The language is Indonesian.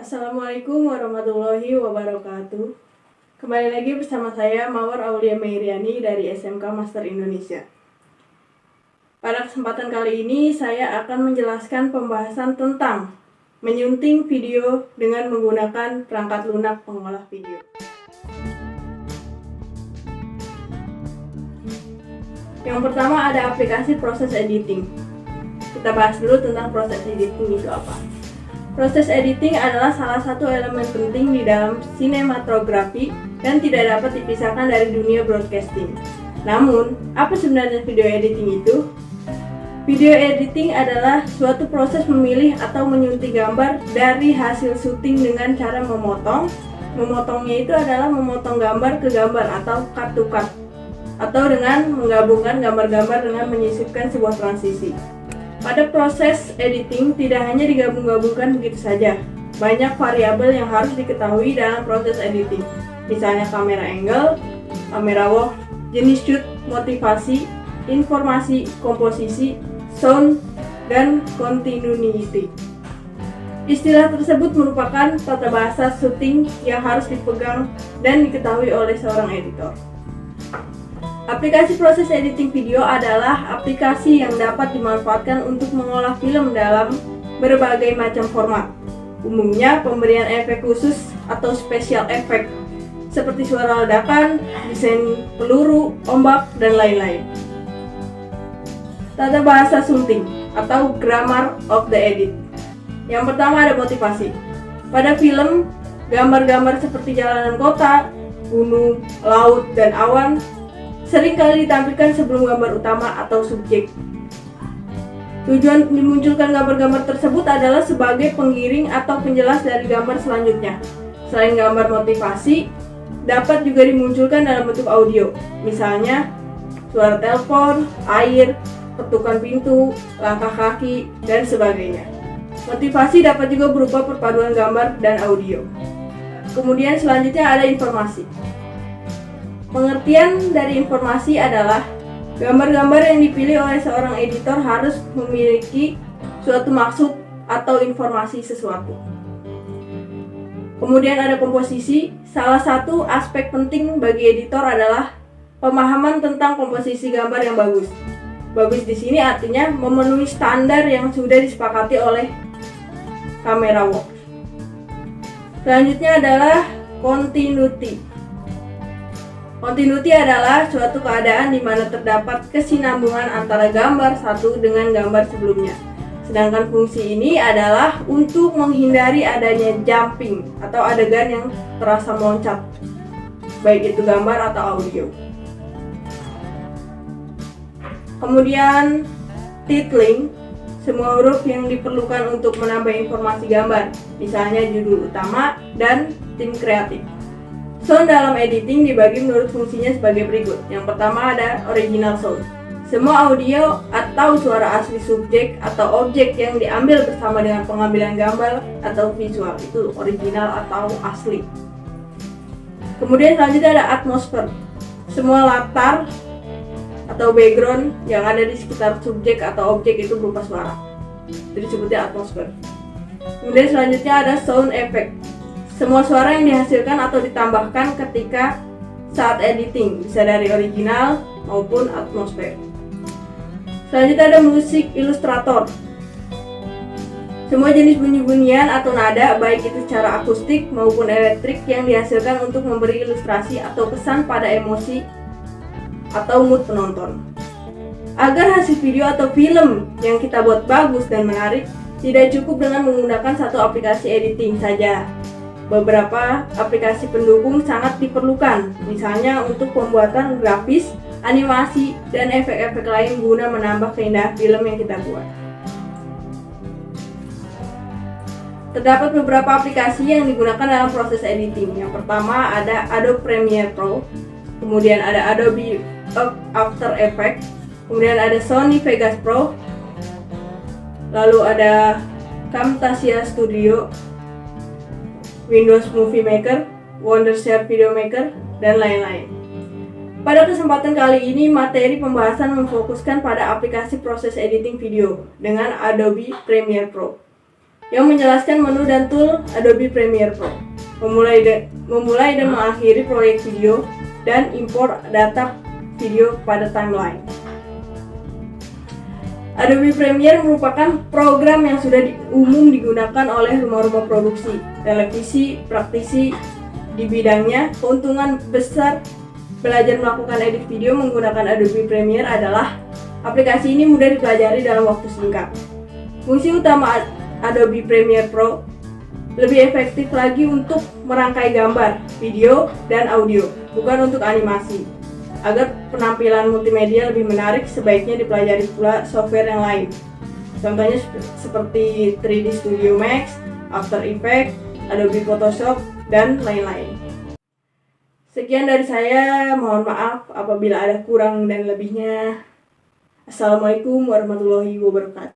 Assalamualaikum warahmatullahi wabarakatuh. Kembali lagi bersama saya Mawar Aulia Meiriani dari SMK Master Indonesia. Pada kesempatan kali ini saya akan menjelaskan pembahasan tentang menyunting video dengan menggunakan perangkat lunak pengolah video. Yang pertama ada aplikasi proses editing. Kita bahas dulu tentang proses editing itu apa. Proses editing adalah salah satu elemen penting di dalam sinematografi dan tidak dapat dipisahkan dari dunia broadcasting. Namun, apa sebenarnya video editing itu? Video editing adalah suatu proses memilih atau menyunting gambar dari hasil syuting dengan cara memotong. Memotongnya itu adalah memotong gambar ke gambar atau cut to cut, atau dengan menggabungkan gambar-gambar dengan menyisipkan sebuah transisi. Pada proses editing tidak hanya digabung-gabungkan begitu saja. Banyak variabel yang harus diketahui dalam proses editing. Misalnya kamera angle, kamera walk, jenis shoot, motivasi, informasi, komposisi, sound, dan continuity. Istilah tersebut merupakan tata bahasa syuting yang harus dipegang dan diketahui oleh seorang editor. Aplikasi proses editing video adalah aplikasi yang dapat dimanfaatkan untuk mengolah film dalam berbagai macam format. Umumnya pemberian efek khusus atau special effect seperti suara ledakan, desain peluru, ombak, dan lain-lain. Tata bahasa syuting atau grammar of the edit. Yang pertama ada motivasi. Pada film, gambar-gambar seperti jalanan kota, gunung, laut, dan awan seringkali ditampilkan sebelum gambar utama atau subjek. Tujuan dimunculkan gambar-gambar tersebut adalah sebagai pengiring atau penjelas dari gambar selanjutnya. Selain gambar motivasi, dapat juga dimunculkan dalam bentuk audio, misalnya suara telepon, air, ketukan pintu, langkah kaki, dan sebagainya. Motivasi dapat juga berupa perpaduan gambar dan audio. Kemudian selanjutnya ada informasi. Pengertian dari informasi adalah gambar-gambar yang dipilih oleh seorang editor harus memiliki suatu maksud atau informasi sesuatu. Kemudian ada komposisi. Salah satu aspek penting bagi editor adalah pemahaman tentang komposisi gambar yang bagus. Bagus di sini artinya memenuhi standar yang sudah disepakati oleh kamera work. Selanjutnya adalah continuity. Continuity adalah suatu keadaan di mana terdapat kesinambungan antara gambar satu dengan gambar sebelumnya. Sedangkan fungsi ini adalah untuk menghindari adanya jumping atau adegan yang terasa meloncat, baik itu gambar atau audio. Kemudian titling, semua huruf yang diperlukan untuk menambah informasi gambar, misalnya judul utama dan tim kreatif. Sound dalam editing dibagi menurut fungsinya sebagai berikut. Yang pertama ada original sound. Semua audio atau suara asli subjek atau objek yang diambil bersama dengan pengambilan gambar atau visual itu original atau asli. Kemudian selanjutnya ada atmosfer. Semua latar atau background yang ada di sekitar subjek atau objek itu berupa suara. Jadi disebutnya atmosfer. Kemudian selanjutnya ada sound effect. Semua suara yang dihasilkan atau ditambahkan ketika saat editing, bisa dari original maupun atmosfer. Selanjutnya ada musik ilustrator. Semua jenis bunyi-bunyian atau nada, baik itu secara akustik maupun elektrik, yang dihasilkan untuk memberi ilustrasi atau kesan pada emosi atau mood penonton. Agar hasil video atau film yang kita buat bagus dan menarik, tidak cukup dengan menggunakan satu aplikasi editing saja. Beberapa aplikasi pendukung sangat diperlukan, misalnya untuk pembuatan grafis, animasi, dan efek-efek lain guna menambah keindahan film yang kita buat. Terdapat beberapa aplikasi yang digunakan dalam proses editing. Yang pertama ada Adobe Premiere Pro, kemudian ada Adobe After Effects, kemudian ada Sony Vegas Pro, lalu ada Camtasia Studio, Windows Movie Maker, Wondershare Video Maker, dan lain-lain. Pada kesempatan kali ini, materi pembahasan memfokuskan pada aplikasi proses editing video dengan Adobe Premiere Pro. yang menjelaskan menu dan tool Adobe Premiere Pro, memulai dan mengakhiri proyek video, dan impor data video pada timeline. Adobe Premiere merupakan program yang sudah umum digunakan oleh rumah-rumah produksi, televisi, praktisi di bidangnya. Keuntungan besar belajar melakukan edit video menggunakan Adobe Premiere adalah aplikasi ini mudah dipelajari dalam waktu singkat. Fungsi utama Adobe Premiere Pro lebih efektif lagi untuk merangkai gambar, video, dan audio, bukan untuk animasi. Agar penampilan multimedia lebih menarik, sebaiknya dipelajari pula software yang lain. Contohnya seperti 3D Studio Max, After Effects, Adobe Photoshop, dan lain-lain. Sekian dari saya, mohon maaf apabila ada kurang dan lebihnya. Assalamualaikum warahmatullahi wabarakatuh.